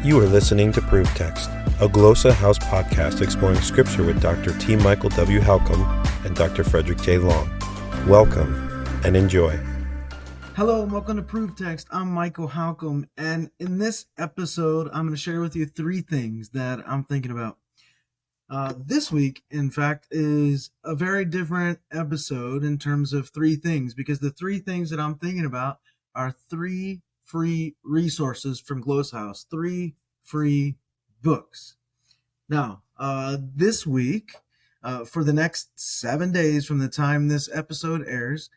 You are listening to ProveText, a GlossaHouse podcast exploring scripture with Dr. T. Michael W. Halcomb and Dr. Frederick J. Long. Welcome and enjoy. Hello and welcome to ProveText. I'm Michael Halcomb, and in this episode, I'm going to share with you three things that I'm thinking about. This week, in fact, is a very different episode in terms of three things, because the three things that I'm thinking about are three free resources from GlossaHouse, three free books. Now, this week, for the next 7 days from the time this episode airs,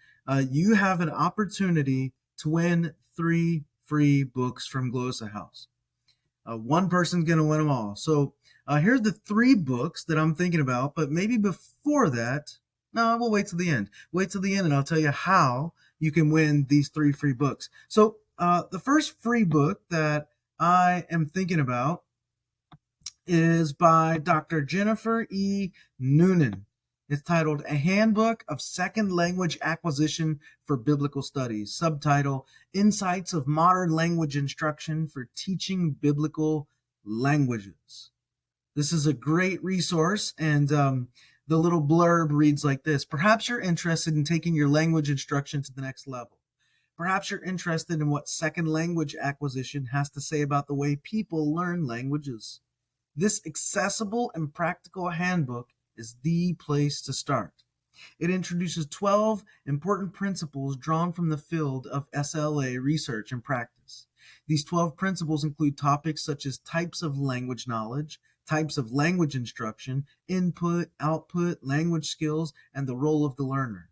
you have an opportunity to win three free books from GlossaHouse. One person's going to win them all. So here's the three books that I'm thinking about, but maybe before that, no, we'll wait till the end. Wait till the end and I'll tell you how you can win these three free books. So the first free book that I am thinking about is by Dr. Jennifer E. Noonan. It's titled A Handbook of Second Language Acquisition for Biblical Studies. Subtitle, Insights of Modern Language Instruction for Teaching Biblical Languages. This is a great resource, and the little blurb reads like this. Perhaps you're interested in taking your language instruction to the next level. Perhaps you're interested in what second language acquisition has to say about the way people learn languages. This accessible and practical handbook is the place to start. It introduces 12 important principles drawn from the field of SLA research and practice. These 12 principles include topics such as types of language knowledge, types of language instruction, input, output, language skills, and the role of the learner.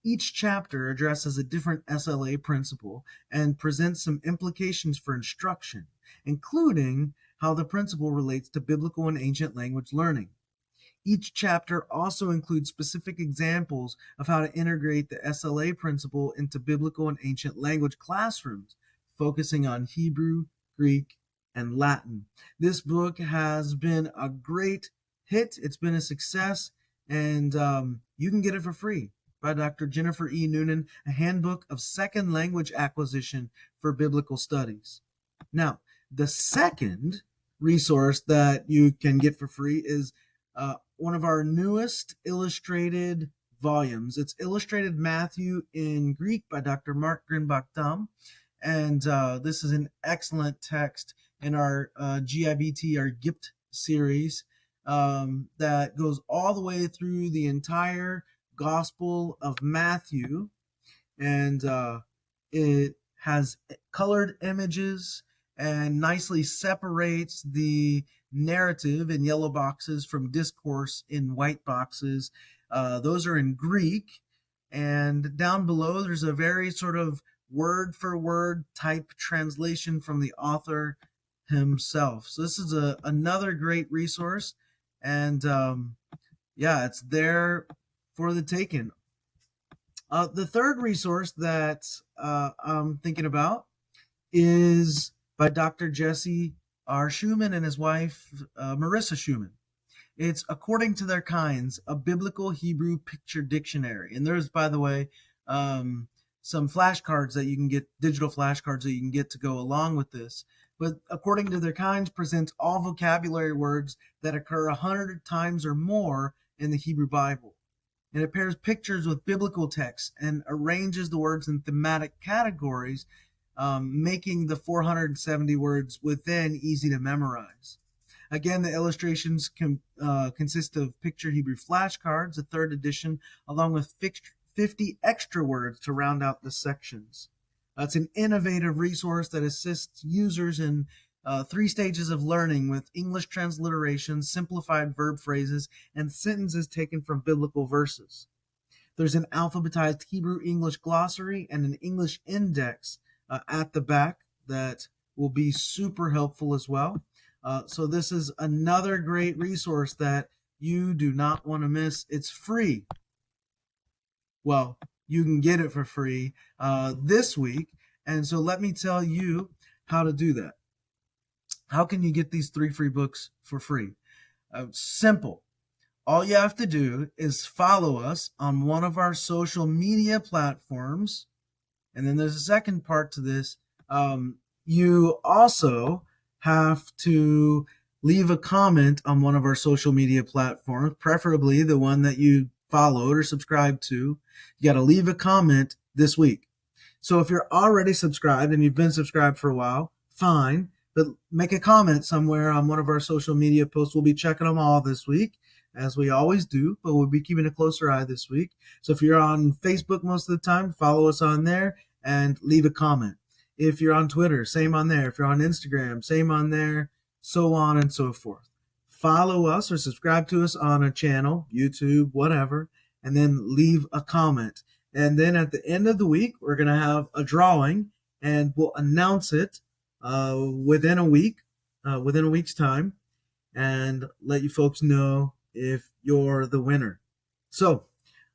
Each chapter addresses a different SLA principle and presents some implications for instruction, including how the principle relates to biblical and ancient language learning. Each chapter also includes specific examples of how to integrate the SLA principle into biblical and ancient language classrooms, focusing on Hebrew, Greek, and Latin. This book has been a great hit. It's been a success, and you can get it for free by Dr. Jennifer E. Noonan, A Handbook of Second Language Acquisition for Biblical Studies. Now, the second resource that you can get for free is one of our newest illustrated volumes. It's Illustrated Matthew in Greek by Dr. Mark Grinbach-Dum. And this is an excellent text in our GIBT, our GIPT series, that goes all the way through the entire Gospel of Matthew. And it has colored images and nicely separates the narrative in yellow boxes from discourse in white boxes. Those are in Greek. And down below, there's a very sort of word for word type translation from the author himself. So this is another great resource. And it's there for the taking. The third resource that I'm thinking about is by Dr. Jesse R. Schumann and his wife, Marissa Schumann. It's According to Their Kinds, a Biblical Hebrew Picture Dictionary. And there's, by the way, some flashcards that you can get, digital flashcards that you can get to go along with this. But According to Their Kinds presents all vocabulary words that occur 100 times or more in the Hebrew Bible. And it pairs pictures with biblical texts and arranges the words in thematic categories, making the 470 words within easy to memorize. Again, the illustrations consist of Picture Hebrew flashcards, a third edition, along with 50 extra words to round out the sections. It's an innovative resource that assists users in 3 stages of learning with English transliteration, simplified verb phrases, and sentences taken from biblical verses. There's an alphabetized Hebrew-English glossary and an English index at the back that will be super helpful as well. So this is another great resource that you do not want to miss. It's free. Well, you can get it for free this week. And so let me tell you how to do that. How can you get these 3 free books for free? Simple. All you have to do is follow us on one of our social media platforms. And then there's a second part to this. You also have to leave a comment on one of our social media platforms, preferably the one that you followed or subscribed to. You got to leave a comment this week. So if you're already subscribed and you've been subscribed for a while, fine, but make a comment somewhere on one of our social media posts. We'll be checking them all this week, as we always do, but we'll be keeping a closer eye this week. So if you're on Facebook most of the time, follow us on there and leave a comment. If you're on Twitter, same on there. If you're on Instagram, same on there, so on and so forth. Follow us or subscribe to us on a channel, YouTube, whatever, and then leave a comment. And then at the end of the week, we're going to have a drawing, and we'll announce it within a week's time, and let you folks know if you're the winner. So,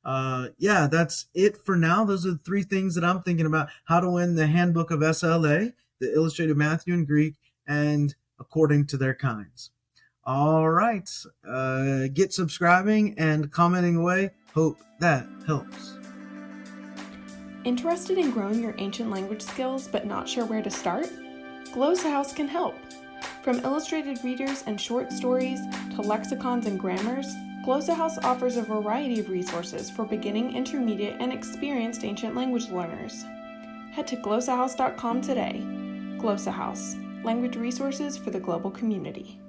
that's it for now. Those are the three things that I'm thinking about: how to win the Handbook of SLA, the Illustrated Matthew and Greek, and According to Their Kinds. All right, get subscribing and commenting away. Hope that helps. Interested in growing your ancient language skills but not sure where to start? GlossaHouse can help. From illustrated readers and short stories to lexicons and grammars, GlossaHouse offers a variety of resources for beginning, intermediate, and experienced ancient language learners. Head to glossahouse.com today. GlossaHouse, language resources for the global community.